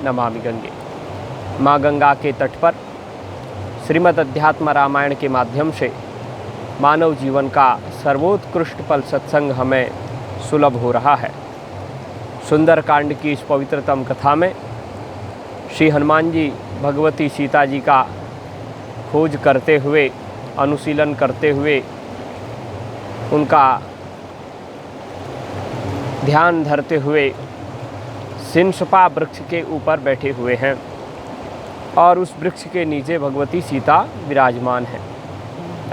नमामि गंगे। माँ गंगा के तट पर श्रीमद् अध्यात्म रामायण के माध्यम से मानव जीवन का सर्वोत्कृष्ट पल सत्संग हमें सुलभ हो रहा है। सुंदरकांड की इस पवित्रतम कथा में श्री हनुमान जी भगवती सीता जी का खोज करते हुए, अनुशीलन करते हुए, उनका ध्यान धरते हुए सिंसपा वृक्ष के ऊपर बैठे हुए हैं और उस वृक्ष के नीचे भगवती सीता विराजमान है।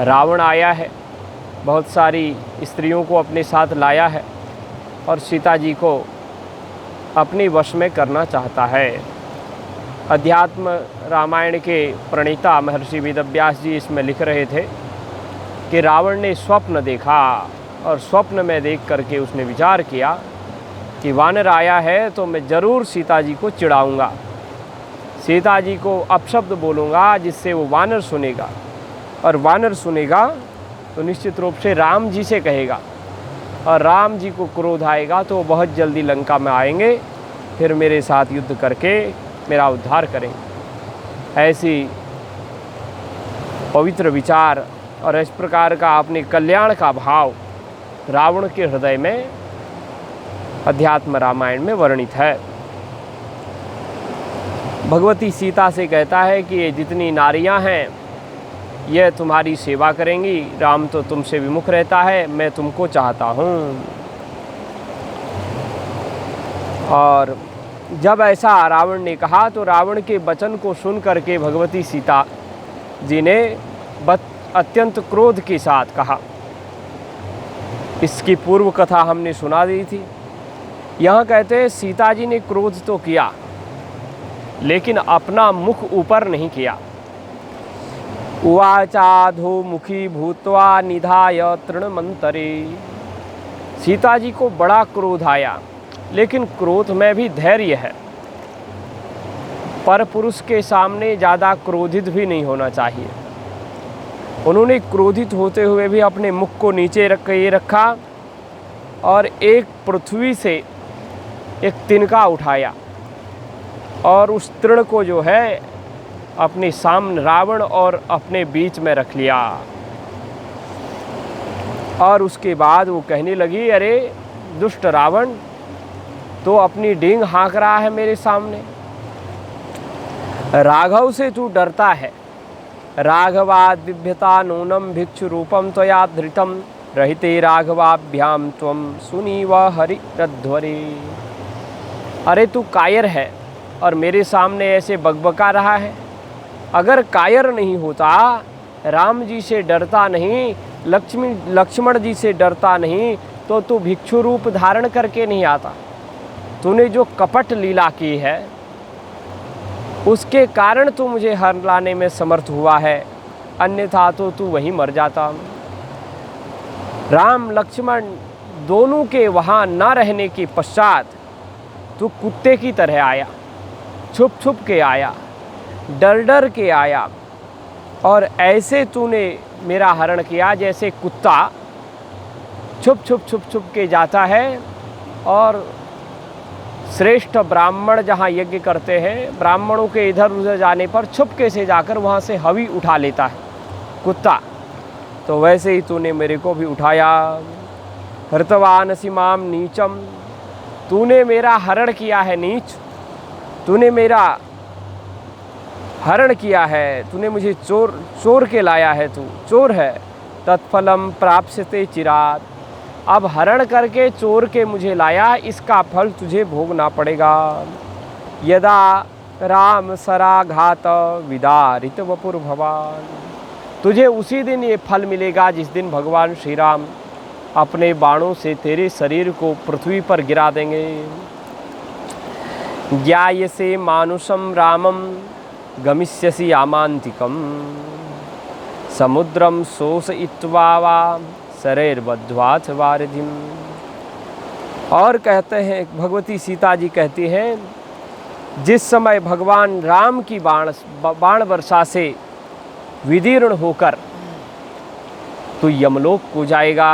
रावण आया है, बहुत सारी स्त्रियों को अपने साथ लाया है और सीता जी को अपने वश में करना चाहता है। अध्यात्म रामायण के प्रणेता महर्षि वेदव्यास जी इसमें लिख रहे थे कि रावण ने स्वप्न देखा और स्वप्न में देख करके उसने विचार किया कि वानर आया है तो मैं ज़रूर सीता जी को चिढ़ाऊँगा, सीता जी को अपशब्द बोलूँगा जिससे वो वानर सुनेगा और वानर सुनेगा तो निश्चित रूप से राम जी से कहेगा और राम जी को क्रोध आएगा तो वो बहुत जल्दी लंका में आएंगे, फिर मेरे साथ युद्ध करके मेरा उद्धार करेंगे। ऐसी पवित्र विचार और इस प्रकार का अपने कल्याण का भाव रावण के हृदय में अध्यात्म रामायण में वर्णित है। भगवती सीता से कहता है कि ये जितनी नारियां हैं ये तुम्हारी सेवा करेंगी, राम तो तुमसे विमुख रहता है, मैं तुमको चाहता हूँ। और जब ऐसा रावण ने कहा तो रावण के वचन को सुन करके भगवती सीता जी ने अत्यंत क्रोध के साथ कहा। इसकी पूर्व कथा हमने सुना दी थी। यहाँ कहते हैं सीता जी ने क्रोध तो किया लेकिन अपना मुख ऊपर नहीं किया। उवाचाधो मुखी भूत्वा निधाय तृणमंतरे। सीता जी को बड़ा क्रोध आया लेकिन क्रोध में भी धैर्य है। पर पुरुष के सामने ज़्यादा क्रोधित भी नहीं होना चाहिए। उन्होंने क्रोधित होते हुए भी अपने मुख को नीचे रख के रखा और एक पृथ्वी से एक तिनका उठाया और उस तृण को जो है अपने सामने रावण और अपने बीच में रख लिया। और उसके बाद वो कहने लगी, अरे दुष्ट रावण, तो अपनी डींग हाँक रहा है मेरे सामने। राघव से तू डरता है। राघवाद बिभ्यता नूनम भिक्षु रूपम त्वया धृतम रहिते राघवाभ्याम त्वम सुनीव हरिरध्वरे। अरे तू कायर है और मेरे सामने ऐसे बकबका रहा है। अगर कायर नहीं होता, राम जी से डरता नहीं, लक्ष्मण जी से डरता नहीं, तो तू भिक्षु रूप धारण करके नहीं आता। तूने जो कपट लीला की है उसके कारण तू मुझे हर लाने में समर्थ हुआ है, अन्यथा तो तू वहीं मर जाता। राम लक्ष्मण दोनों के वहाँ न रहने के पश्चात तू कुत्ते की तरह आया, छुप छुप के आया, डर डर के आया और ऐसे तूने मेरा हरण किया जैसे कुत्ता छुप छुप के जाता है। और श्रेष्ठ ब्राह्मण जहाँ यज्ञ करते हैं, ब्राह्मणों के इधर उधर जाने पर छुपके से जाकर वहाँ से हवी उठा लेता है कुत्ता। तो वैसे ही तूने मेरे को भी उठाया। हृतवानसि माम नीचम, तूने मेरा हरण किया है नीच, तूने मेरा हरण किया है, तूने मुझे चोर के लाया है, तू चोर है। तत्फलम प्राप्स्यते चिरात, अब हरण करके चोर के मुझे लाया, इसका फल तुझे भोगना पड़ेगा। यदा राम सराघात विदारित वपुर भवान, तुझे उसी दिन ये फल मिलेगा जिस दिन भगवान श्री राम अपने बाणों से तेरे शरीर को पृथ्वी पर गिरा देंगे। ज्ञायसे मानुषम रामम गमिष्यसि आमांतिकम समुद्रम शोषयित्वा वा शरैर्बद्ध्वाथ वारिधिम। और कहते हैं, भगवती सीता जी कहती हैं, जिस समय भगवान राम की बाण वर्षा से विदीर्ण होकर तो यमलोक को जाएगा,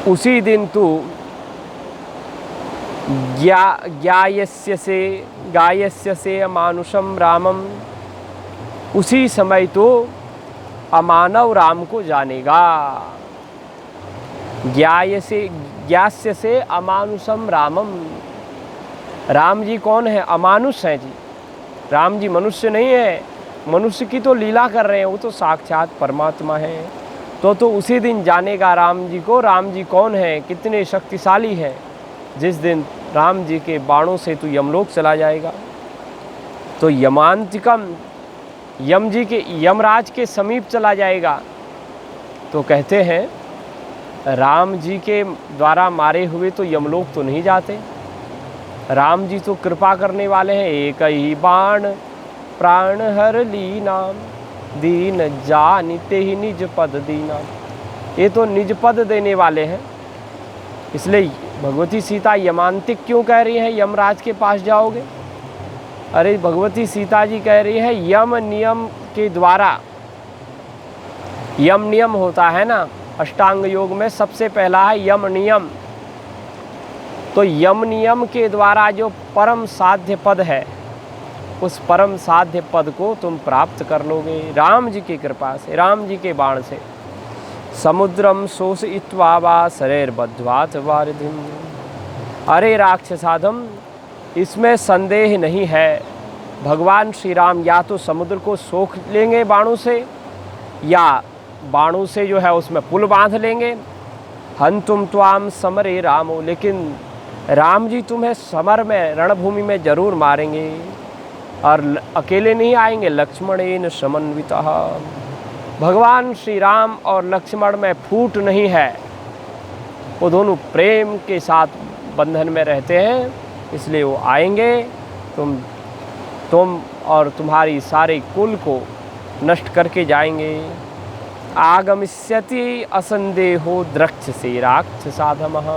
उसी दिन तू गायस्य से अमानुषम रामम, उसी समय तो अमानव राम को जानेगा। ज्ञास्य से अमानुषम रामम, राम जी कौन है? अमानुष हैं जी। राम जी मनुष्य नहीं है, मनुष्य की तो लीला कर रहे हैं, वो तो साक्षात परमात्मा है। तो उसी दिन जानेगा राम जी को, राम जी कौन है, कितने शक्तिशाली हैं। जिस दिन राम जी के बाणों से तू यमलोक चला जाएगा, तो यमांतिकम, यम जी के, यमराज के समीप चला जाएगा। तो कहते हैं राम जी के द्वारा मारे हुए तो यमलोक तो नहीं जाते। राम जी तो कृपा करने वाले हैं। एक ही बाण प्राण हर लीना, दीन जानिते ही निज पद दीना। ये तो निज पद देने वाले हैं। इसलिए भगवती सीता यमांतिक क्यों कह रही है यमराज के पास जाओगे? अरे भगवती सीता जी कह रही है यम नियम के द्वारा, यम नियम होता है ना, अष्टांग योग में सबसे पहला है यम नियम। तो यम नियम के द्वारा जो परम साध्य पद है, उस परम साध्य पद को तुम प्राप्त कर लोगे राम जी की कृपा से, राम जी के बाण से। समुद्रम शोषयित्वा वा शरैर्बद्ध्वात वारिधिम। अरे राक्षसाधम, इसमें संदेह नहीं है, भगवान श्री राम या तो समुद्र को सोख लेंगे बाणों से, या बाणों से जो है उसमें पुल बांध लेंगे। हंतुम त्वाम समरे रामो, लेकिन राम जी तुम्हें समर में, रणभूमि में जरूर मारेंगे। और अकेले नहीं आएंगे, लक्ष्मणेन समन्वितः, भगवान श्री राम और लक्ष्मण में फूट नहीं है, वो दोनों प्रेम के साथ बंधन में रहते हैं, इसलिए वो आएंगे। तुम और तुम्हारी सारे कुल को नष्ट करके जाएंगे। आगमिष्यति असंदेहो द्रक्ष्यसे राक्षसाधमः।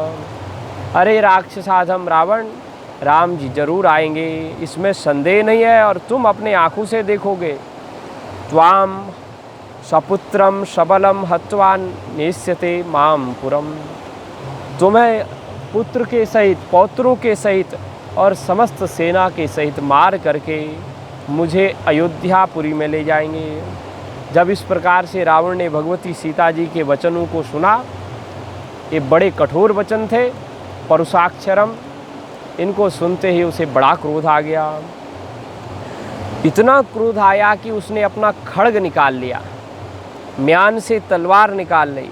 अरे राक्षसाधम रावण, राम जी जरूर आएंगे, इसमें संदेह नहीं है, और तुम अपने आँखों से देखोगे। त्वाम सपुत्रम सबलम हत्वा नेष्यते माम पुरम। तुम्हें पुत्र के सहित, पौत्रों के सहित और समस्त सेना के सहित मार करके मुझे अयोध्यापुरी में ले जाएंगे। जब इस प्रकार से रावण ने भगवती सीता जी के वचनों को सुना, ये बड़े कठोर वचन थे, परुषाक्षरम, इनको सुनते ही उसे बड़ा क्रोध आ गया। इतना क्रोध आया कि उसने अपना खड्ग निकाल लिया, म्यान से तलवार निकाल ली,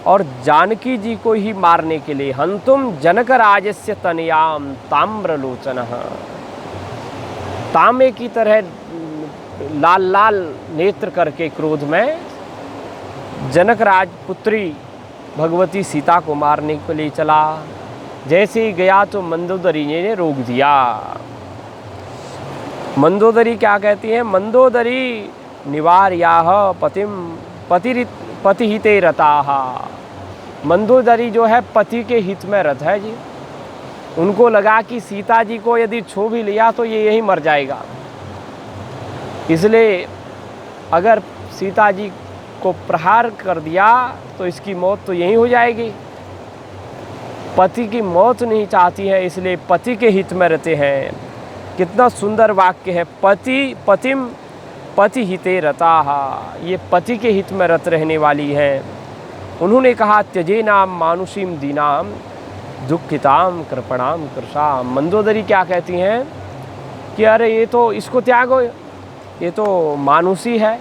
और जानकी जी को ही मारने के लिए हंतुम जनक राजस्य तनयाम ताम्रलोचनः। तांबे की तरह लाल लाल नेत्र करके क्रोध में जनक राजपुत्री भगवती सीता को मारने के लिए चला। जैसे ही गया तो मंदोदरी ने रोक दिया। मंदोदरी क्या कहती है? मंदोदरी निवार्याह पतिम पतिहिते रताः। मंदोदरी जो है पति के हित में रत है जी। उनको लगा कि सीता जी को यदि छू भी लिया तो ये यहीं मर जाएगा, इसलिए अगर सीता जी को प्रहार कर दिया तो इसकी मौत तो यहीं हो जाएगी। पति की मौत नहीं चाहती है, इसलिए पति के हित में रहते हैं। कितना सुंदर वाक्य है, पतिम पति हिते रताः। ये पति के हित में रत रहने वाली है। उन्होंने कहा त्यजेनाम मानुषीम दीनाम दुखिताम कृपणाम कृषाम। मंदोदरी क्या कहती हैं कि अरे ये तो, इसको त्यागो, ये तो मानुषी है,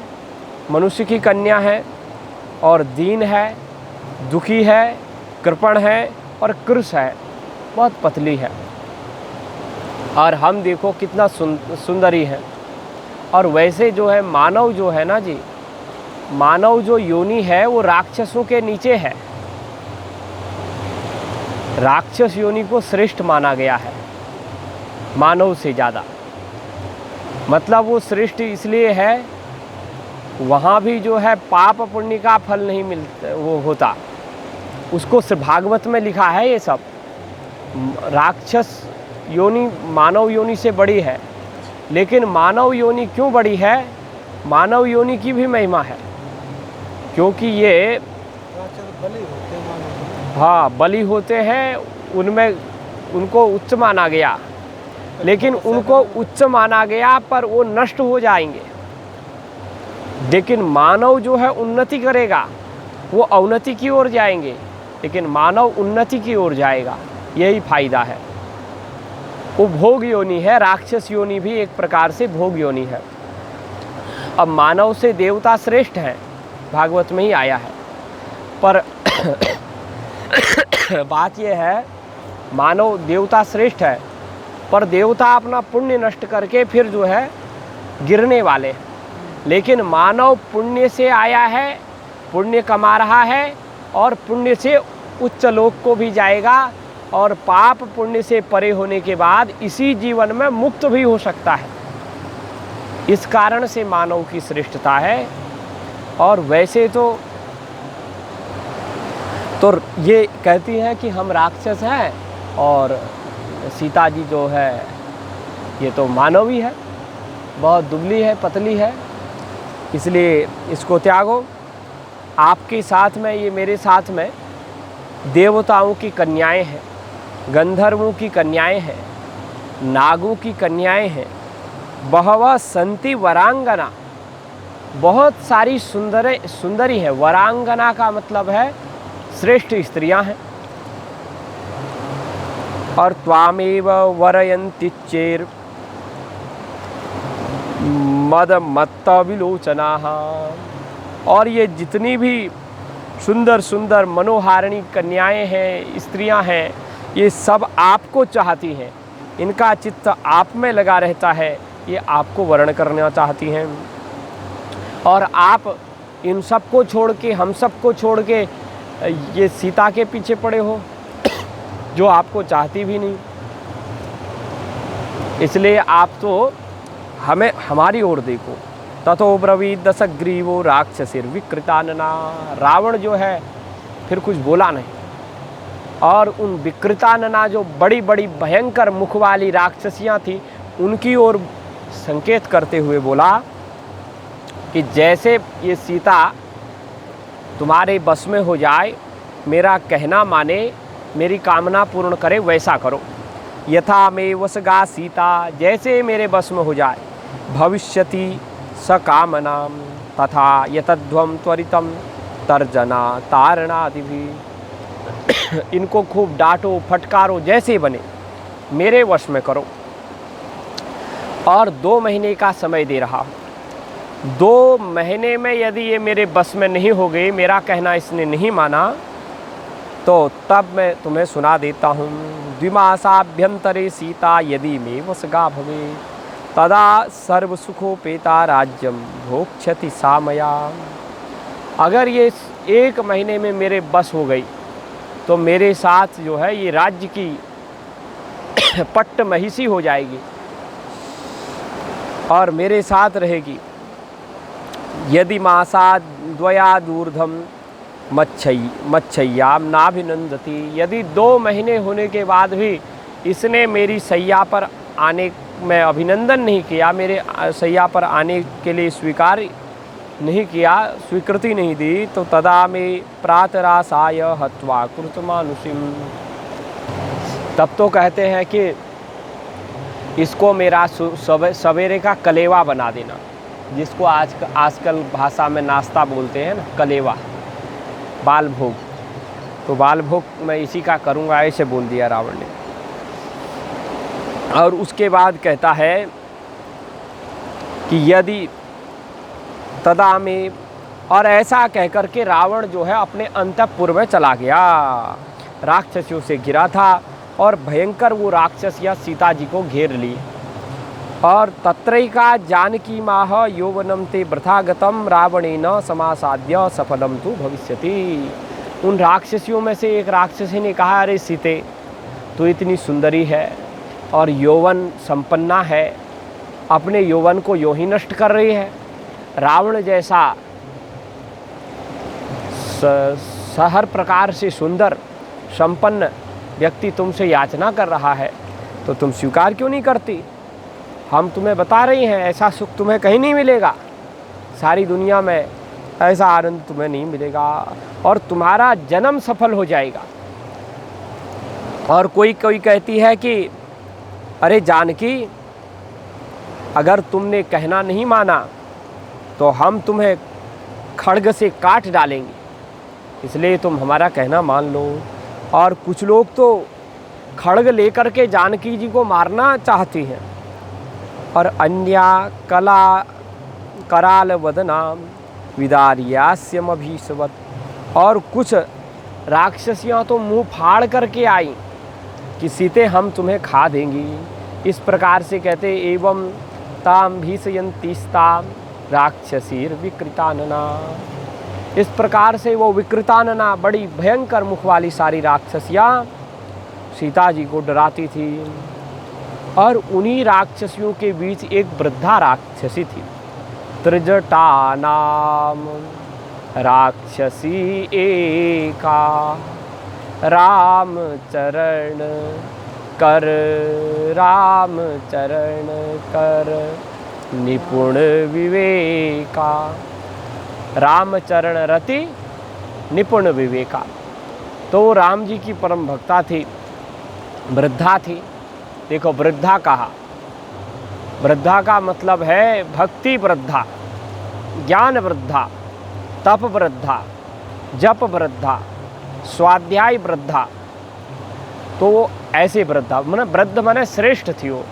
मनुष्य की कन्या है, और दीन है, दुखी है, कृपण है और कृश है, बहुत पतली है। और हम देखो कितना सुंदरी है। और वैसे जो है मानव जो है ना जी, मानव जो योनि है वो राक्षसों के नीचे है। राक्षस योनि को श्रेष्ठ माना गया है मानव से ज़्यादा। मतलब वो श्रेष्ठ इसलिए है, वहाँ भी जो है पाप पुण्य का फल नहीं मिलता, वो होता, उसको सिर्फ भागवत में लिखा है ये सब। राक्षस योनि मानव योनि से बड़ी है, लेकिन मानव योनि क्यों बड़ी है? मानव योनि की भी महिमा है, क्योंकि ये बलि होते हैं, हाँ बलि होते हैं, उनमें उनको उच्च माना गया, लेकिन उनको उच्च माना गया पर वो नष्ट हो जाएंगे। लेकिन मानव जो है उन्नति करेगा, वो अवनति की ओर जाएंगे, लेकिन मानव उन्नति की ओर जाएगा। यही फायदा है। वो भोग योनि है, राक्षस योनि भी एक प्रकार से भोग योनि है। अब मानव से देवता श्रेष्ठ है, भागवत में ही आया है। पर बात यह है, मानव देवता श्रेष्ठ है, पर देवता अपना पुण्य नष्ट करके फिर जो है गिरने वाले हैं। लेकिन मानव पुण्य से आया है, पुण्य कमा रहा है और पुण्य से उच्च लोक को भी जाएगा, और पाप पुण्य से परे होने के बाद इसी जीवन में मुक्त भी हो सकता है। इस कारण से मानव की श्रेष्ठता है। और वैसे तो ये कहती हैं कि हम राक्षस हैं और सीता जी जो है ये तो मानव ही है, बहुत दुबली है, पतली है, इसलिए इसको त्यागो। आपके साथ में, ये मेरे साथ में देवताओं की कन्याएं हैं, गंधर्वों की कन्याएं हैं, नागों की कन्याएं हैं, बहवः संति वरांगना, बहुत सारी सुंदरी है। वरांगना का मतलब है श्रेष्ठ स्त्रियां हैं। और त्वामेव वरयन्ति चेर मद मत्त विलोचनाः, और ये जितनी भी सुंदर सुंदर मनोहारिणी कन्याएं हैं, स्त्रियां हैं, ये सब आपको चाहती हैं, इनका चित्त आप में लगा रहता है, ये आपको वर्ण करना चाहती हैं। और आप इन सबको छोड़ के, हम सबको छोड़ के ये सीता के पीछे पड़े हो, जो आपको चाहती भी नहीं। इसलिए आप तो हमें, हमारी ओर देखो। ततो ब्रवीत दशग्रीवो राक्षसीर विकृतानना, रावण जो है फिर कुछ बोला नहीं, और उन विकृतानना जो बड़ी बड़ी भयंकर मुख वाली राक्षसियाँ थी, उनकी ओर संकेत करते हुए बोला कि जैसे ये सीता तुम्हारे बस में हो जाए, मेरा कहना माने, मेरी कामना पूर्ण करे, वैसा करो। यथा मे वसगा सीता, जैसे मेरे बस में हो जाए, भविष्यति सकामनाम तथा यतध्वम त्वरितम तर्जना तारणादि भी। इनको खूब डांटो, फटकारो, जैसे बने मेरे वश में करो। और 2 महीने का समय दे रहा हूँ। 2 महीने में यदि ये मेरे बस में नहीं हो गई, मेरा कहना इसने नहीं माना, तो तब मैं तुम्हें सुना देता हूँ। द्विमासाभ्यंतरे सीता यदि मे वसगा भवे तदा सर्वसुखोपेता राज्यम भोक्ष्यति सा मया। अगर ये 1 महीने में मेरे बस हो गई तो मेरे साथ जो है ये राज्य की पट्ट महिषी हो जाएगी और मेरे साथ रहेगी। यदि मासा द्वयादूर्ध्वं मच्छय्याम नाभिनंदति, यदि 2 महीने होने के बाद भी इसने मेरी सैया पर आने में अभिनंदन नहीं किया, मेरे सैया पर आने के लिए स्वीकार नहीं किया, स्वीकृति नहीं दी, तो तदा में प्रातरासाय हत्वा कृतमानुषिम, तब तो कहते हैं कि इसको मेरा सवेरे का कलेवा बना देना, जिसको आजकल भाषा में नाश्ता बोलते हैं ना, कलेवा, बाल भोग। तो बाल भोग मैं इसी का करूँगा, ऐसे बोल दिया रावण ने। और उसके बाद कहता है कि यदि तदा में, और ऐसा कहकर के रावण जो है अपने अंतःपुर में चला गया। राक्षसियों से घिरा था और भयंकर वो राक्षसियाँ सीता जी को घेर ली। और तत्रैका जानकी माह यौवनम ते वृथागतम रावणेन समासाद्य सफलम तु भविष्यति। उन राक्षसियों में से एक राक्षसी ने कहा, अरे सीते, तू इतनी सुंदरी है और यौवन संपन्ना है, अपने यौवन को यूं ही नष्ट कर रही है। रावण जैसा हर प्रकार से सुंदर संपन्न व्यक्ति तुमसे याचना कर रहा है, तो तुम स्वीकार क्यों नहीं करती? हम तुम्हें बता रही हैं, ऐसा सुख तुम्हें कहीं नहीं मिलेगा, सारी दुनिया में ऐसा आनंद तुम्हें नहीं मिलेगा और तुम्हारा जन्म सफल हो जाएगा। और कोई कोई कहती है कि अरे जानकी, अगर तुमने कहना नहीं माना तो हम तुम्हें खड्ग से काट डालेंगे, इसलिए तुम हमारा कहना मान लो। और कुछ लोग तो खड्ग लेकर के जानकी जी को मारना चाहती हैं। और अन्या कला कराल वदनाम विदार्यास्यम अभीसवत, और कुछ राक्षसियाँ तो मुंह फाड़ करके आई कि सीते हम तुम्हें खा देंगी। इस प्रकार से कहते एवं ताम भीषयंतीस्ताम राक्षसीर विकृतानना। इस प्रकार से वो विकृतानना बड़ी भयंकर मुख वाली सारी राक्षसियाँ सीता जी को डराती थी। और उन्हीं राक्षसियों के बीच एक वृद्धा राक्षसी थी, त्रिजटा नाम राक्षसी एका, राम चरण कर, राम चरण कर निपुण विवेका। राम चरण रति निपुण विवेका। तो राम जी की परम भक्ता थी, वृद्धा थी। देखो वृद्धा कहा, वृद्धा का मतलब है भक्ति वृद्धा, ज्ञान वृद्धा, तप वृद्धा, जप वृद्धा, स्वाध्याय वृद्धा। तो ऐसे वृद्धा माने वृद्ध माने श्रेष्ठ थी वो।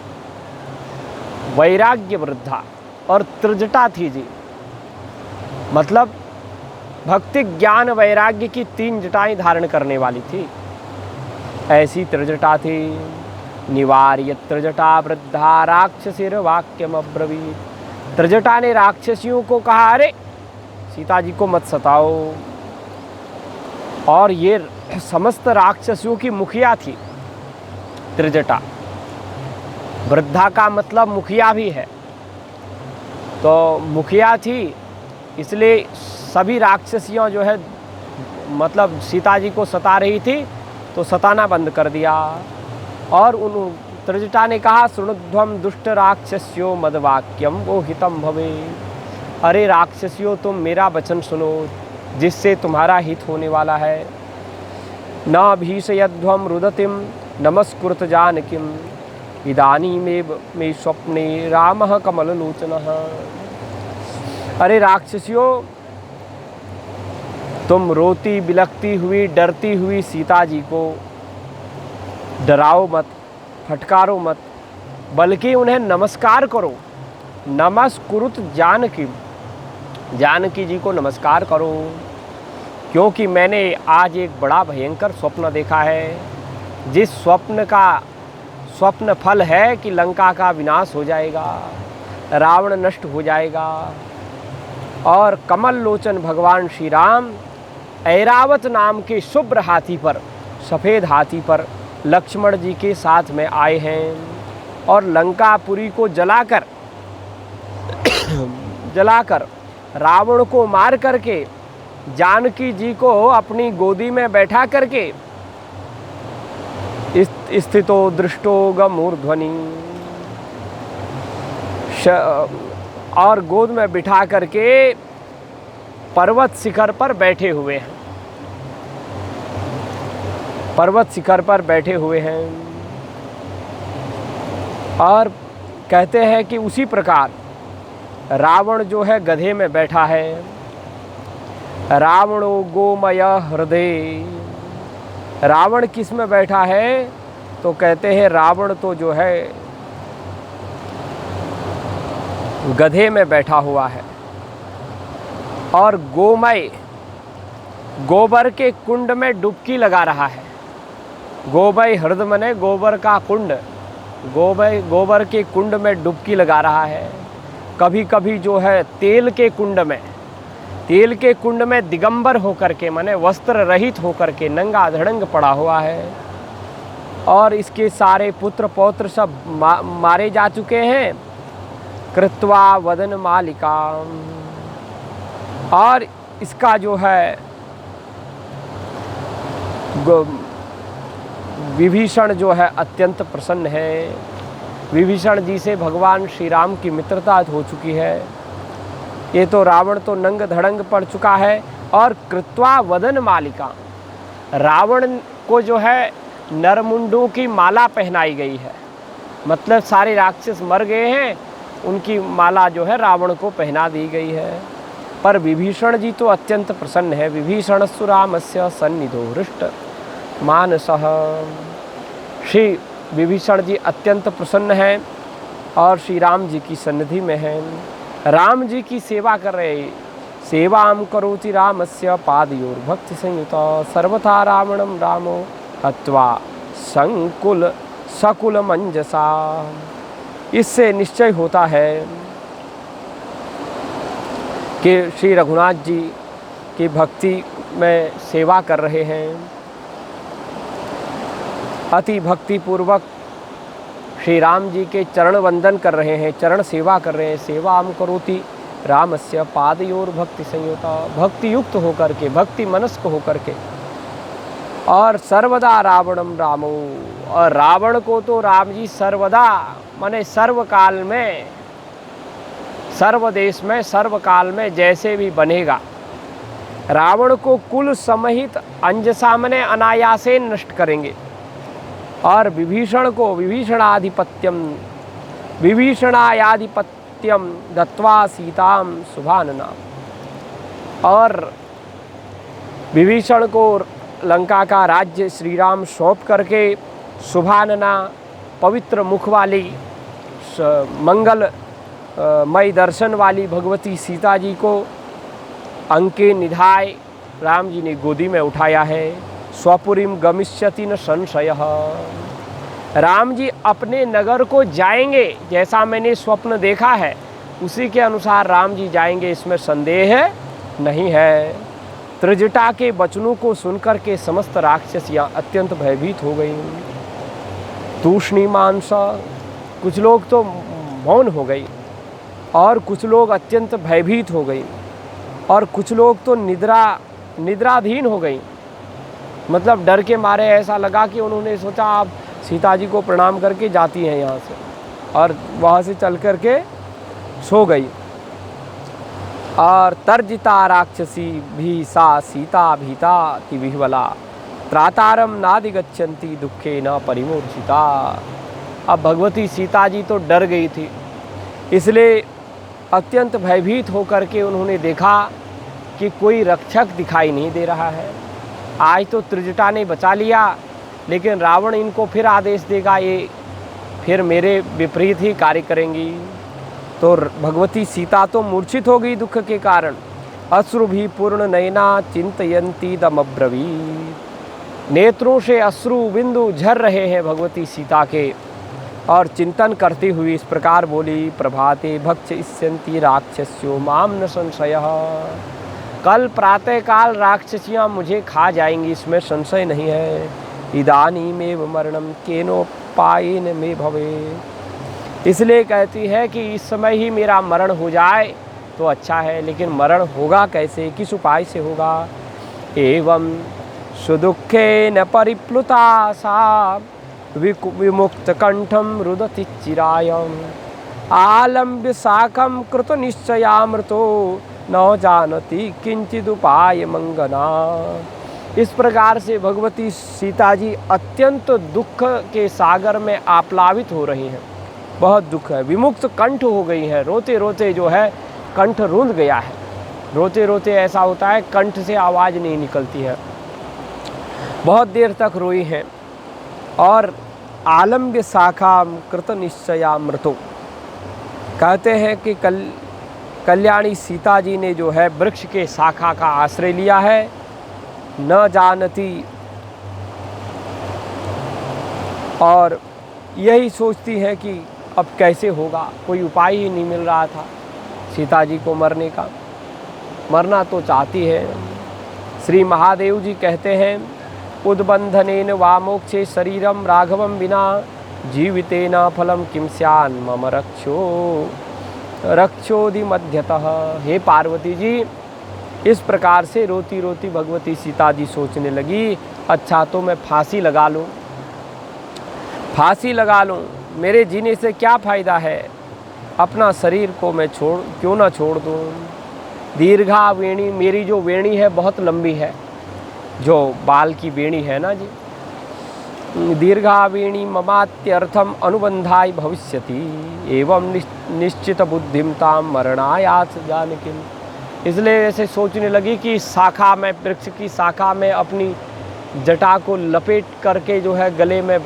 वैराग्य वृद्धा और त्रिजटा थी जी, मतलब भक्ति ज्ञान वैराग्य की 3 जटाएं धारण करने वाली थी, ऐसी त्रिजटा थी। निवार्य त्रिजटा वृद्धा राक्षसीर वाक्यम अब्रवीत। त्रिजटा ने राक्षसियों को कहा अरे सीता जी को मत सताओ। और ये समस्त राक्षसियों की मुखिया थी त्रिजटा। वृद्धा का मतलब मुखिया भी है, तो मुखिया थी, इसलिए सभी राक्षसियाँ जो है मतलब सीता जी को सता रही थी तो सताना बंद कर दिया। और उन त्रिजटा ने कहा शृणुध्वम दुष्ट राक्षस्यो मदवाक्यम वो हितम भवे। अरे राक्षसियों तुम मेरा वचन सुनो जिससे तुम्हारा हित होने वाला है। न भीषयध्वम रुदतिम नमस्कृत जानकीम इदानीमेव मे स्वप्ने रामः कमललोचनः। अरे राक्षसियों तुम रोती बिलखती हुई डरती हुई सीता जी को डराओ मत, फटकारो मत, बल्कि उन्हें नमस्कार करो। नमस्कृत जानकी, जानकी जी को नमस्कार करो, क्योंकि मैंने आज एक बड़ा भयंकर स्वप्न देखा है। जिस स्वप्न का स्वप्न फल है कि लंका का विनाश हो जाएगा, रावण नष्ट हो जाएगा और कमल लोचन भगवान श्री राम ऐरावत नाम के शुभ्र हाथी पर, सफ़ेद हाथी पर लक्ष्मण जी के साथ में आए हैं और लंकापुरी को जलाकर रावण को मार करके जानकी जी को अपनी गोदी में बैठा करके स्थितो दृष्टो गमूर्ध्वनि, और गोद में बिठा करके पर्वत शिखर पर बैठे हुए हैं, पर्वत शिखर पर बैठे हुए हैं। और कहते हैं कि उसी प्रकार रावण जो है गधे में बैठा है। रावणो गोमय हृदय, रावण किस में बैठा है? तो कहते हैं रावण तो जो है गधे में बैठा हुआ है और गोमय गोबर के कुंड में डुबकी लगा रहा है। गोमय हृदय मने गोबर का कुंड, गोबर के कुंड में डुबकी लगा रहा है। कभी कभी जो है तेल के कुंड में दिगंबर होकर के माने वस्त्र रहित होकर के नंगा धड़ंग पड़ा हुआ है। और इसके सारे पुत्र पौत्र सब मारे जा चुके हैं। कृत्वा वदन मालिका, और इसका जो है विभीषण जो है अत्यंत प्रसन्न है। विभीषण जी से भगवान श्री राम की मित्रता हो चुकी है। ये तो रावण तो नंग धड़ंग पड़ चुका है। और कृत्वा वदन मालिका, रावण को जो है नरमुंडों की माला पहनाई गई है। मतलब सारे राक्षस मर गए हैं, उनकी माला जो है रावण को पहना दी गई है। पर विभीषण जी तो अत्यंत प्रसन्न है। विभीषणस्तु रामस्य सन्निधौ हृष्ट मानसः। श्री विभीषण जी अत्यंत प्रसन्न हैं और श्री राम जी की सन्निधि में हैं। राम जी की सेवा कर रहे हैं। सेवाम करोति रामस्य पादयोर भक्ति संयुता सर्वथा रावणम रामो हत्वा संकुल सकुल मंजसा। इससे निश्चय होता है कि श्री रघुनाथ जी की भक्ति में सेवा कर रहे हैं। अति भक्ति पूर्वक श्री राम जी के चरण वंदन कर रहे हैं, चरण सेवा कर रहे हैं। सेवाम करोति रामस्य पादयोर भक्ति संयुता, भक्ति युक्त होकर के, भक्ति मनस्क होकर के। और सर्वदा रावणम रामो, और रावण को तो राम जी सर्वदा माने सर्वकाल में, सर्वदेश में, सर्वकाल में जैसे भी बनेगा, रावण को कुल समहित अंजसा मने अनायासे नष्ट करेंगे। और विभीषण को विभीषणायाधिपत्यम दत्वा सीताम शुभानना, और विभीषण को लंका का राज्य श्री राम सौंप करके शुभानना, पवित्र मुख वाली, मंगल मई दर्शन वाली भगवती सीता जी को अंके निधाय राम जी ने गोदी में उठाया है। स्वपुरीम गमिष्यति न संशयः, राम जी अपने नगर को जाएंगे, जैसा मैंने स्वप्न देखा है उसी के अनुसार राम जी जाएंगे, इसमें संदेह नहीं है। त्रिजटा के वचनों को सुनकर के समस्त राक्षसियाँ अत्यंत भयभीत हो गई। तूष्णी मानसा, कुछ लोग तो मौन हो गई, और कुछ लोग अत्यंत भयभीत हो गई, और कुछ लोग तो निद्राधीन हो गई। मतलब डर के मारे ऐसा लगा कि उन्होंने सोचा आप सीता जी को प्रणाम करके जाती हैं यहाँ से, और वहाँ से चल कर के सो गई। और तर्जिता राक्षसी भी सा सीता भीता तिविह्वला त्रातारम नादिगच्छन्ति दुखे न परिमूर्छिता। अब भगवती सीता जी तो डर गई थी, इसलिए अत्यंत भयभीत होकर के उन्होंने देखा कि कोई रक्षक दिखाई नहीं दे रहा है। आज तो त्रिजटा ने बचा लिया, लेकिन रावण इनको फिर आदेश देगा, ये फिर मेरे विपरीत ही कार्य करेंगी। तो भगवती सीता तो मूर्छित हो गई दुख के कारण। अश्रु भी पूर्ण नयना चिंतयंती दमब्रवीत, नेत्रों से अश्रु बिंदु झर रहे हैं भगवती सीता के, और चिंतन करती हुई इस प्रकार बोली, प्रभाते भक्षयिष्यन्ति राक्षस्यो माम न संशयः, कल प्रातःकाल राक्षसियाँ मुझे खा जाएंगी, इसमें संशय नहीं है। इदानीमेव मरणम केनोपायेन मे भवे, इसलिए कहती है कि इस समय ही मेरा मरण हो जाए तो अच्छा है, लेकिन मरण होगा कैसे, किस उपाय से होगा। एवं सुदुःखेन परिप्लुता सा विमुक्त कंठम रुदति चिरायम आलम्ब्य शाखम कृत निश्चयामृतो न जानती किंचिद उपाय मंगना। इस प्रकार से भगवती सीता जी अत्यंत दुख के सागर में आप्लावित हो रही हैं। बहुत दुख है, विमुक्त कंठ हो गई है, रोते रोते जो है कंठ रुंध गया है। रोते रोते ऐसा होता है कंठ से आवाज़ नहीं निकलती है। बहुत देर तक रोई हैं। और आलम्ब्य शाखा कृत निश्चयामृतो, कहते हैं कि कल्याणी सीता जी ने जो है वृक्ष के शाखा का आश्रय लिया है। न जानती, और यही सोचती है कि अब कैसे होगा, कोई उपाय ही नहीं मिल रहा था सीता जी को मरने का। मरना तो चाहती है। श्री महादेव जी कहते हैं, उद्बंधनेन वा मोक्षे शरीरम राघवम विना जीवितेन फलम किम स्यान् मम रक्षोदि मध्यतः। हे पार्वती जी, इस प्रकार से रोती रोती भगवती सीता जी सोचने लगी, अच्छा तो मैं फांसी लगा लूँ, फांसी लगा लूँ, मेरे जीने से क्या फ़ायदा है, अपना शरीर को मैं क्यों ना छोड़ दूँ। दीर्घा वेणी, मेरी जो वेणी है बहुत लंबी है, जो बाल की वेणी है ना जी, दीर्घावीणी ममात्यर्थम अनुबंधाय भविष्यति एवं निश्चित बुद्धिम ताम मरणायास जानकीम। इसलिए ऐसे सोचने लगी कि शाखा में, वृक्ष की शाखा में अपनी जटा को लपेट करके जो है गले में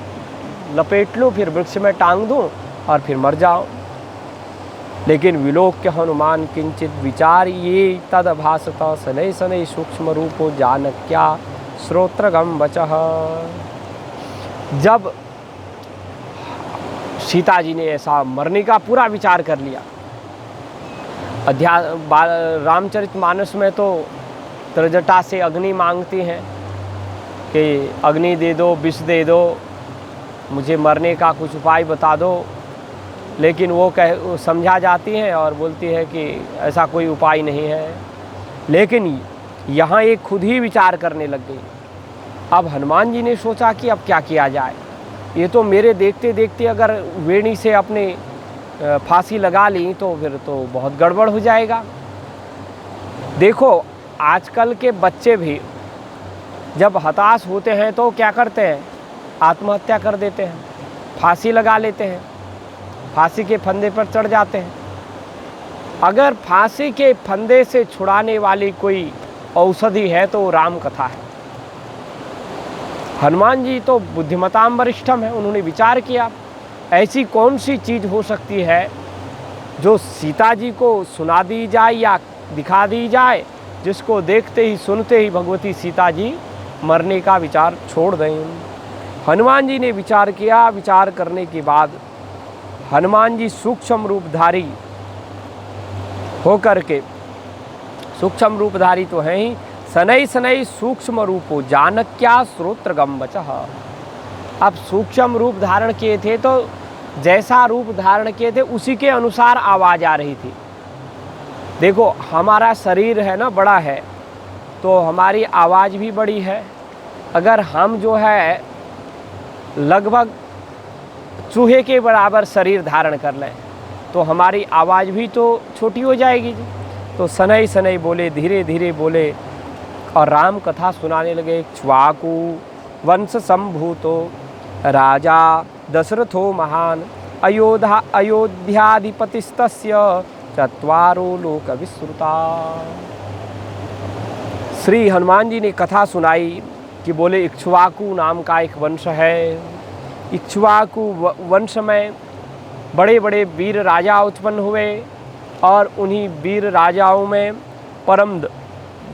लपेट लूँ, फिर वृक्ष में टांग दूँ और फिर मर जाऊँ। लेकिन विलोक्य हनुमान किंचित विचार ये तदभासत शनै शनै सूक्ष्म रूपो जानक्या श्रोत्रगम वचः। जब सीता जी ने ऐसा मरने का पूरा विचार कर लिया, रामचरितमानस में तो त्रिजटा से अग्नि मांगती हैं कि अग्नि दे दो, विष दे दो, मुझे मरने का कुछ उपाय बता दो। लेकिन वो समझा जाती हैं और बोलती है कि ऐसा कोई उपाय नहीं है। लेकिन यहाँ एक खुद ही विचार करने लग गई। अब हनुमान जी ने सोचा कि अब क्या किया जाए, ये तो मेरे देखते देखते अगर वेणी से अपने फांसी लगा ली तो फिर तो बहुत गड़बड़ हो जाएगा। देखो आजकल के बच्चे भी जब हताश होते हैं तो क्या करते हैं, आत्महत्या कर देते हैं, फांसी लगा लेते हैं, फांसी के फंदे पर चढ़ जाते हैं। अगर फांसी के फंदे से छुड़ाने वाली कोई औषधि है तो राम कथा है। हनुमान जी तो बुद्धिमताम वरिष्ठम है, उन्होंने विचार किया ऐसी कौन सी चीज़ हो सकती है जो सीता जी को सुना दी जाए या दिखा दी जाए, जिसको देखते ही सुनते ही भगवती सीता जी मरने का विचार छोड़ दें। हनुमान जी ने विचार किया। विचार करने के बाद हनुमान जी सूक्ष्म रूपधारी होकर के, सूक्ष्म रूपधारी तो हैं ही, शनै शनै सूक्ष्म रूपो जानक्या श्रोत्रगम वचः। अब सूक्ष्म रूप धारण किए थे तो जैसा रूप धारण किए थे उसी के अनुसार आवाज़ आ रही थी। देखो हमारा शरीर है ना बड़ा है तो हमारी आवाज़ भी बड़ी है। अगर हम जो है लगभग चूहे के बराबर शरीर धारण कर लें तो हमारी आवाज़ भी तो छोटी हो जाएगी जी। तो शनै शनै बोले, धीरे धीरे बोले और राम कथा सुनाने लगे। इक्ष्वाकु वंश संभूतो राजा दशरथो महान अयोध्याधिपतिस्तस्य चत्वारो लोक विश्रुता। श्री हनुमान जी ने कथा सुनाई कि बोले इक्ष्वाकु नाम का एक वंश है। इक्ष्वाकु वंश में बड़े बड़े वीर राजा उत्पन्न हुए और उन्हीं वीर राजाओं में परम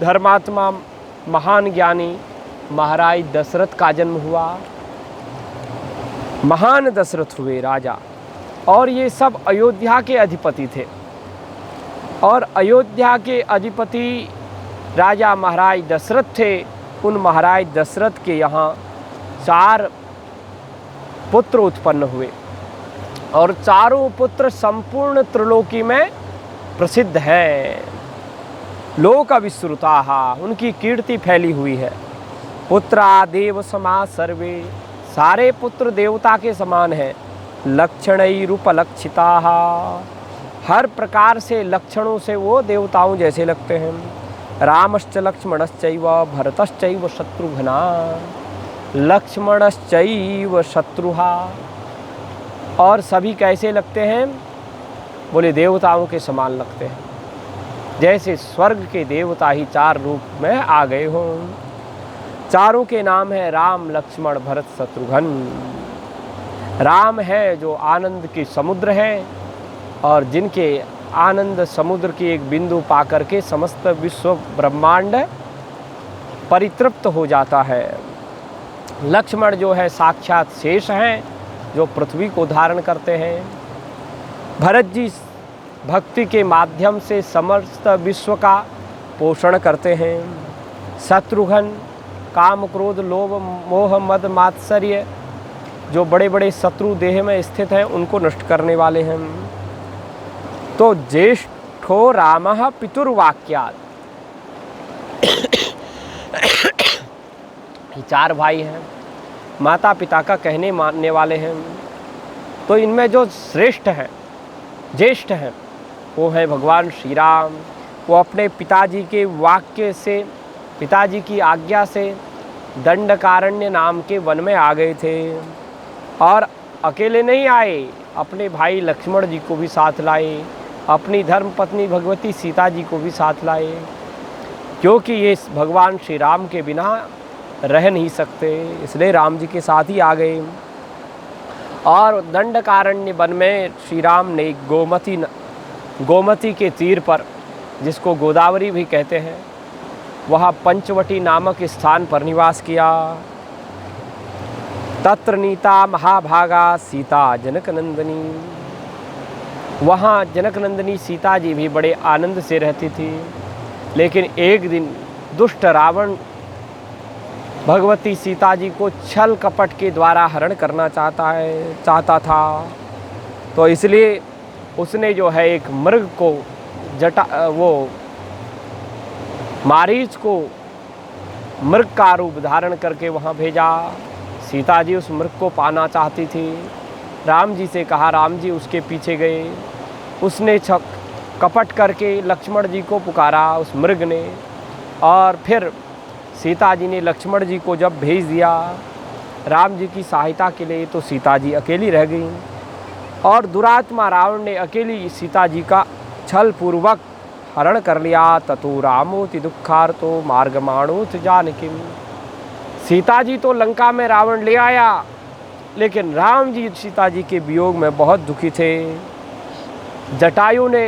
धर्मात्मा महान ज्ञानी महाराज दशरथ का जन्म हुआ। महान दशरथ हुए राजा और ये सब अयोध्या के अधिपति थे। और अयोध्या के अधिपति राजा महाराज दशरथ थे। उन महाराज दशरथ के यहाँ 4 पुत्र उत्पन्न हुए और चारों पुत्र संपूर्ण त्रिलोकी में प्रसिद्ध हैं। लोक विश्रुताः, उनकी कीर्ति फैली हुई है। पुत्रा देव समा सर्वे, सारे पुत्र देवता के समान हैं। लक्षणैरुपलक्षिताः, हर प्रकार से लक्षणों से वो देवताओं जैसे लगते हैं। रामश्च लक्ष्मणश्चैव भरतश्चैव शत्रुघ्ना, लक्ष्मणश्चैव शत्रुहा, और सभी कैसे लगते हैं, बोले देवताओं के समान लगते हैं, जैसे स्वर्ग के देवता ही 4 रूप में आ गए हों। चारों के नाम है राम लक्ष्मण भरत शत्रुघ्न। राम है जो आनंद की समुद्र है और जिनके आनंद समुद्र की एक बिंदु पाकर के समस्त विश्व ब्रह्मांड परितृप्त हो जाता है। लक्ष्मण जो है साक्षात शेष हैं जो पृथ्वी को धारण करते हैं। भरत जी भक्ति के माध्यम से समस्त विश्व का पोषण करते हैं। शत्रुघ्न काम क्रोध लोभ मोह मद मात्सर्य जो बड़े बड़े शत्रु देह में स्थित हैं उनको नष्ट करने वाले हैं। तो ज्येष्ठो रामः पितुर्वाक्यात्, ये 4 भाई हैं, माता पिता का कहने मानने वाले हैं। तो इनमें जो श्रेष्ठ हैं, ज्येष्ठ हैं, वो है भगवान श्री राम। वो अपने पिताजी के वाक्य से, पिताजी की आज्ञा से दंडकारण्य नाम के वन में आ गए थे। और अकेले नहीं आए, अपने भाई लक्ष्मण जी को भी साथ लाए, अपनी धर्म पत्नी भगवती सीता जी को भी साथ लाए, क्योंकि ये भगवान श्री राम के बिना रह नहीं सकते, इसलिए राम जी के साथ ही आ गए। और दंडकारण्य वन में श्री राम ने गोमती के तीर पर, जिसको गोदावरी भी कहते हैं, वहाँ पंचवटी नामक स्थान पर निवास किया। तत्र नीता महाभागा सीता जनकनंदनी। वहाँ जनकनंदनी सीता जी भी बड़े आनंद से रहती थी। लेकिन एक दिन दुष्ट रावण भगवती सीता जी को छल कपट के द्वारा हरण करना चाहता था। तो इसलिए उसने जो है एक मृग को मारीच को मृग का रूप धारण करके वहाँ भेजा। सीता जी उस मृग को पाना चाहती थी, राम जी से कहा, राम जी उसके पीछे गए। उसने कपट करके लक्ष्मण जी को पुकारा उस मृग ने, और फिर सीता जी ने लक्ष्मण जी को जब भेज दिया राम जी की सहायता के लिए, तो सीता जी अकेली रह गई। और दुरात्मा रावण ने अकेली सीता जी का छल पूर्वक हरण कर लिया। ततो रामोति दुखार्तो मार्गमाणोत जानकी। सीता जी तो लंका में रावण ले आया, लेकिन राम जी सीता जी के वियोग में बहुत दुखी थे। जटायु ने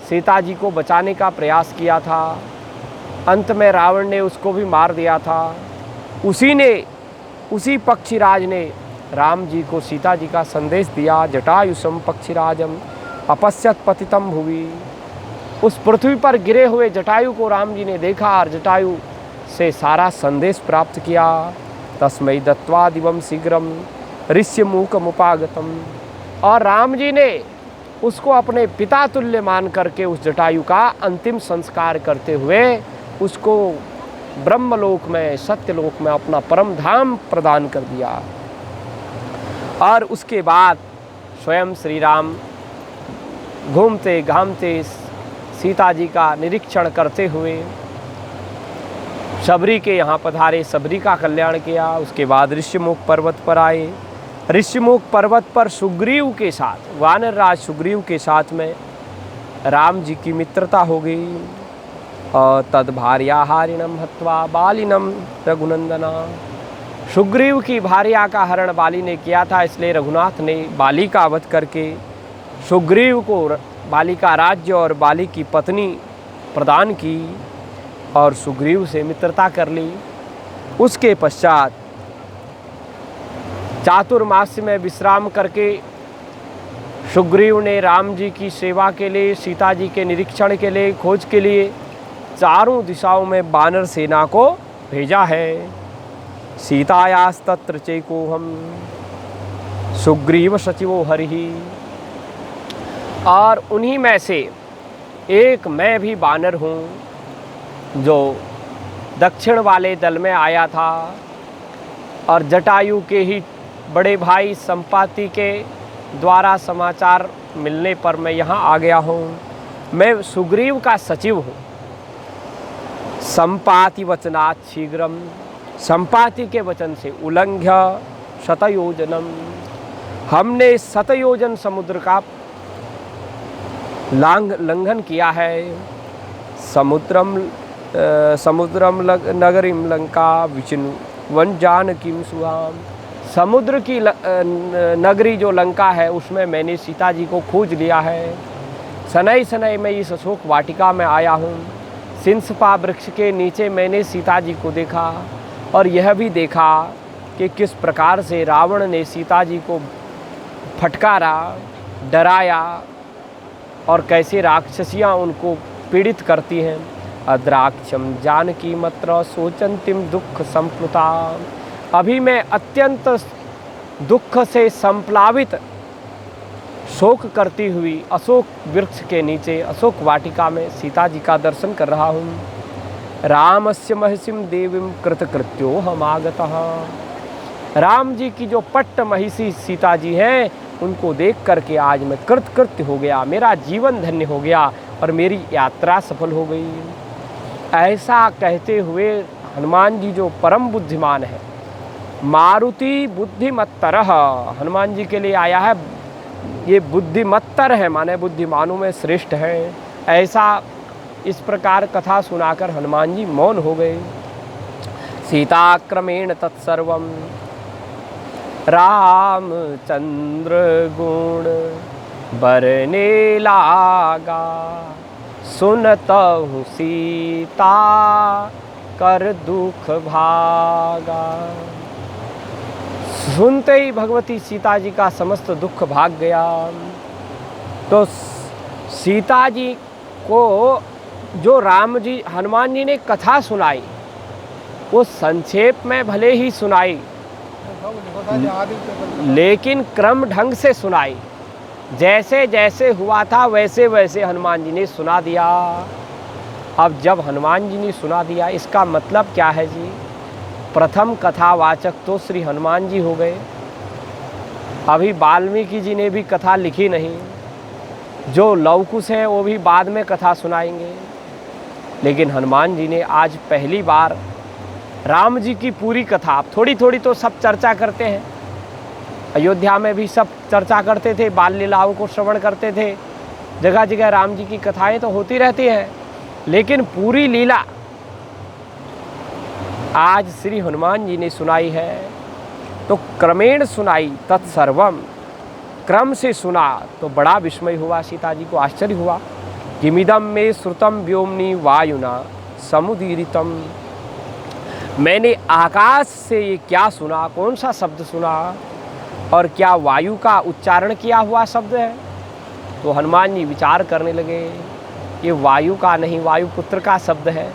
सीता जी को बचाने का प्रयास किया था, अंत में रावण ने उसको भी मार दिया था। उसी पक्षीराज ने राम जी को सीता जी का संदेश दिया। जटायुसम पक्षीराजम अपश्यत पतितम भुवि। उस पृथ्वी पर गिरे हुए जटायु को राम जी ने देखा और जटायु से सारा संदेश प्राप्त किया। तस्मै दत्वा दिवम शीघ्रम ऋष्यमूकमुपागतम। और राम जी ने उसको अपने पिता तुल्य मान करके उस जटायु का अंतिम संस्कार करते हुए उसको ब्रह्मलोक में, सत्यलोक में अपना परम धाम प्रदान कर दिया। और उसके बाद स्वयं श्री राम घूमते घामते सीता जी का निरीक्षण करते हुए शबरी के यहाँ पधारे, शबरी का कल्याण किया। उसके बाद ऋष्यमुख पर्वत पर आए। ऋष्यमुख पर्वत पर सुग्रीव के साथ, वानर राज सुग्रीव के साथ में राम जी की मित्रता हो गई। और तद भार्या हारिणम हत्वा बालिनम रघुनंदना। सुग्रीव की भार्या का हरण बाली ने किया था, इसलिए रघुनाथ ने बाली का वध करके सुग्रीव को बाली का राज्य और बाली की पत्नी प्रदान की और सुग्रीव से मित्रता कर ली। उसके पश्चात चातुर्मास्य में विश्राम करके सुग्रीव ने राम जी की सेवा के लिए, सीता जी के निरीक्षण के लिए, खोज के लिए चारों दिशाओं में वानर सेना को भेजा है। सीतायास्तत्र चैकोहम सुग्रीव सचिवो हरिहि। और उन्हीं में से एक मैं भी वानर हूँ जो दक्षिण वाले दल में आया था और जटायु के ही बड़े भाई संपाति के द्वारा समाचार मिलने पर मैं यहाँ आ गया हूँ। मैं सुग्रीव का सचिव हूँ। संपाति वचनात् शीघ्रम। संपाति के वचन से उल्लंघ्य शतयोजनम। हमने शतयोजन समुद्र का लंघन किया है। समुद्रम नगरीम लंका विष्णु वन जानकीम सुहाम। समुद्र की नगरी जो लंका है उसमें मैंने सीता जी को खोज लिया है। सनई सनई में इस अशोक वाटिका में आया हूँ। सिंसपा वृक्ष के नीचे मैंने सीता जी को देखा और यह भी देखा कि किस प्रकार से रावण ने सीता जी को फटकारा, डराया और कैसे राक्षसियाँ उनको पीड़ित करती हैं। अद्राक्षम जानकी मत्र सोचंतिम दुख संप्लुता। अभी मैं अत्यंत दुख से संप्लावित शोक करती हुई अशोक वृक्ष के नीचे अशोक वाटिका में सीता जी का दर्शन कर रहा हूँ। रामस्य महिषीम देवीम कृतकृत्यो हमागतः। राम जी की जो पट्ट महिषी सीता जी हैं उनको देख करके आज मैं कृतकृत्य हो गया, मेरा जीवन धन्य हो गया और मेरी यात्रा सफल हो गई। ऐसा कहते हुए हनुमान जी जो परम बुद्धिमान है, मारुति बुद्धिमत्तरः, हनुमान जी के लिए आया है, ये बुद्धिमत्तर है माने बुद्धिमानों में श्रेष्ठ है। ऐसा इस प्रकार कथा सुनाकर हनुमान जी मौन हो गए। सीताक्रमेण तत्सर्वं रामचंद्र गुण बरने लागा, सुनतहु सीता कर दुख भागा। सुनते ही भगवती सीता जी का समस्त दुख भाग गया। तो सीता जी को जो राम जी हनुमान जी ने कथा सुनाई वो संक्षेप में भले ही सुनाई, लेकिन क्रम ढंग से सुनाई। जैसे जैसे हुआ था वैसे वैसे हनुमान जी ने सुना दिया। अब जब हनुमान जी ने सुना दिया, इसका मतलब क्या है जी? प्रथम कथावाचक तो श्री हनुमान जी हो गए। अभी वाल्मीकि जी ने भी कथा लिखी नहीं, जो लवकुश हैं वो भी बाद में कथा सुनाएंगे। लेकिन हनुमान जी ने आज पहली बार राम जी की पूरी कथा, आप थोड़ी थोड़ी तो सब चर्चा करते हैं, अयोध्या में भी सब चर्चा करते थे, बाल लीलाओं को श्रवण करते थे, जगह जगह राम जी की कथाएं तो होती रहती हैं, लेकिन पूरी लीला आज श्री हनुमान जी ने सुनाई है। तो क्रमेण सुनाई तत्सर्वम, क्रम से सुना तो बड़ा विस्मय हुआ, सीता जी को आश्चर्य हुआ। किमिदम में श्रुतम व्योमनि वायुना समुदीरितम, मैंने आकाश से ये क्या सुना, कौन सा शब्द सुना, और क्या वायु का उच्चारण किया हुआ शब्द है? तो हनुमान जी विचार करने लगे, ये वायु का नहीं, वायुपुत्र का शब्द है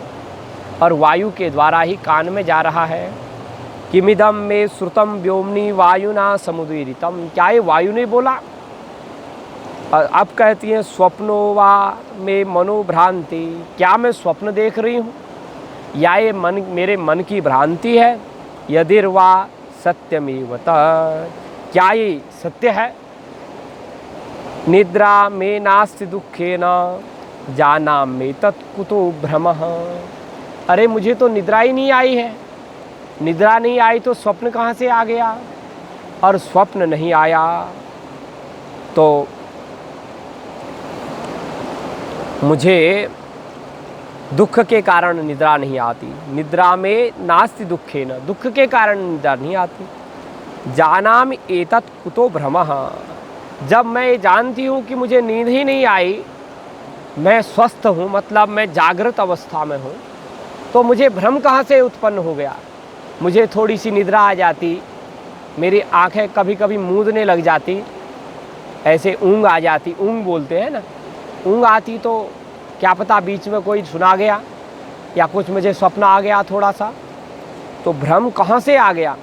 और वायु के द्वारा ही कान में जा रहा है। किमिदम में श्रुतम व्योमनि वायुना समुदीरितम, क्या ये वायु ने बोला? अब कहती हैं स्वप्नोवा में मनोभ्रांति, क्या मैं स्वप्न देख रही हूँ या ये मन, मेरे मन की भ्रांति है? यदिर्वा सत्यमेव तत्, क्या ये सत्य है? निद्रा में नास्ति दुखेन जानामि तत्कुतो भ्रमः, अरे मुझे तो निद्रा ही नहीं आई है, निद्रा नहीं आई तो स्वप्न कहाँ से आ गया, और स्वप्न नहीं आया तो मुझे दुख के कारण निद्रा नहीं आती। निद्रा में नास्ति दुखेन, दुख के कारण निद्रा नहीं आती। जानामि एतत् कुतो भ्रमः, जब मैं जानती हूँ कि मुझे नींद ही नहीं आई, मैं स्वस्थ हूँ, मतलब मैं जागृत अवस्था में हूँ, तो मुझे भ्रम कहाँ से उत्पन्न हो गया? मुझे थोड़ी सी निद्रा आ जाती, मेरी आंखें कभी कभी मूंदने लग जाती, ऐसे ऊँग आ जाती, ऊँग बोलते हैं ना, ऊँग आती तो क्या पता बीच में कोई सुना गया या कुछ मुझे स्वप्न आ गया थोड़ा सा, तो भ्रम कहाँ से आ गया?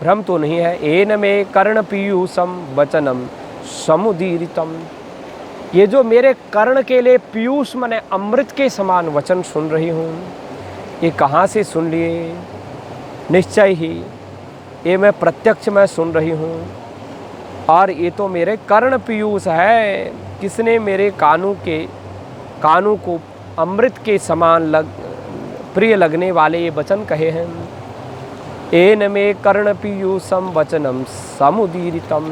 भ्रम तो नहीं है। एन में कर्ण पीयूषम वचनम समुदीरितम, ये जो मेरे कर्ण के लिए पीयूष माने अमृत के समान वचन सुन रही हूँ, ये कहाँ से सुन लिए? निश्चय ही ये मैं प्रत्यक्ष में सुन रही हूँ, और ये तो मेरे कर्ण पीयूष है। किसने मेरे कानों को अमृत के समान प्रिय लगने वाले ये वचन कहे हैं। एन में कर्ण पीयूषम वचनम समुदीरितम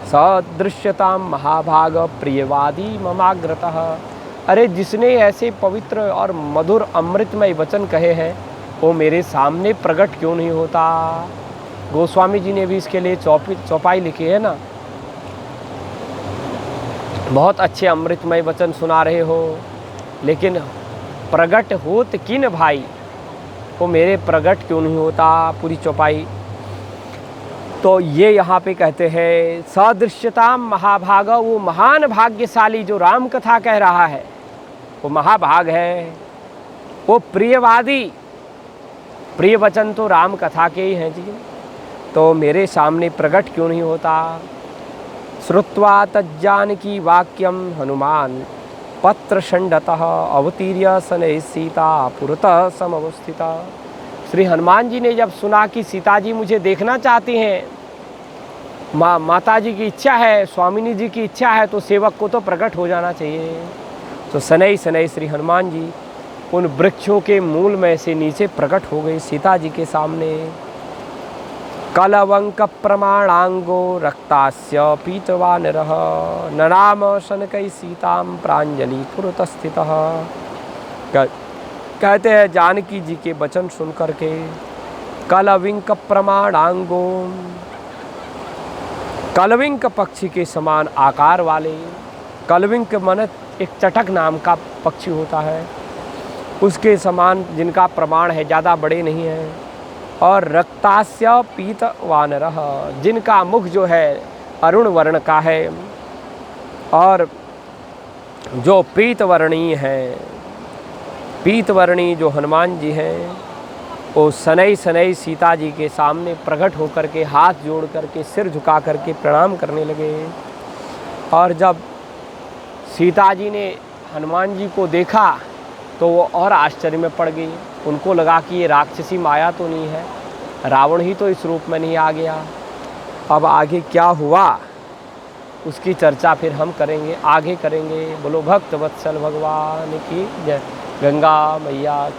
सदृश्यताम महाभाग प्रियवादी ममाग्रतः, अरे जिसने ऐसे पवित्र और मधुर अमृतमय वचन कहे हैं वो मेरे सामने प्रकट क्यों नहीं होता? गोस्वामी जी ने भी इसके लिए चौपाई लिखी है ना, बहुत अच्छे अमृतमय वचन सुना रहे हो, लेकिन प्रकट होत किन भाई, वो मेरे प्रकट क्यों नहीं होता? पूरी चौपाई। तो ये यहाँ पे कहते हैं सदृश्यता महाभाग, वो महान भाग्यशाली जो राम कथा कह रहा है वो महाभाग है। वो प्रियवादी, प्रिय वचन तो राम कथा के ही हैं जी, तो मेरे सामने प्रकट क्यों नहीं होता? श्रुत्वा तज्जानकी वाक्यम हनुमान पत्र षण्डतः अवतीर्य शनैः सीता पुरतः समवस्थिता। श्री हनुमान जी ने जब सुना कि सीता जी मुझे देखना चाहती हैं, माता जी की इच्छा है, स्वामिनी जी की इच्छा है, तो सेवक को तो प्रकट हो जाना चाहिए। तो शनैः शनैः श्री हनुमान जी उन वृक्षों के मूल में से नीचे प्रकट हो गई सीता जी के सामने। कलवंक प्रमाणांगो रक्तास्य पीतवानरः ननाम शनकै सीताम प्रांजलि पुरत स्थितः। कहते हैं जानकी जी के वचन सुन करके कलविंक प्रमाणांगो, कलविंक पक्षी के समान आकार वाले, कलविंक मन एक चटक नाम का पक्षी होता है, उसके समान जिनका प्रमाण है, ज़्यादा बड़े नहीं हैं, और रक्तास्य पीत वानरः, जिनका मुख जो है अरुण वर्ण का है और जो पीतवर्णीय है। पीतवर्णी जो हनुमान जी हैं वो सनई सनई सीता जी के सामने प्रकट होकर के हाथ जोड़ करके सिर झुका करके प्रणाम करने लगे। और जब सीता जी ने हनुमान जी को देखा तो वो और आश्चर्य में पड़ गई। उनको लगा कि ये राक्षसी माया तो नहीं है, रावण ही तो इस रूप में नहीं आ गया। अब आगे क्या हुआ उसकी चर्चा फिर हम करेंगे, आगे करेंगे। बोलो भक्त वत्सल भगवान की जय। गंगा मैया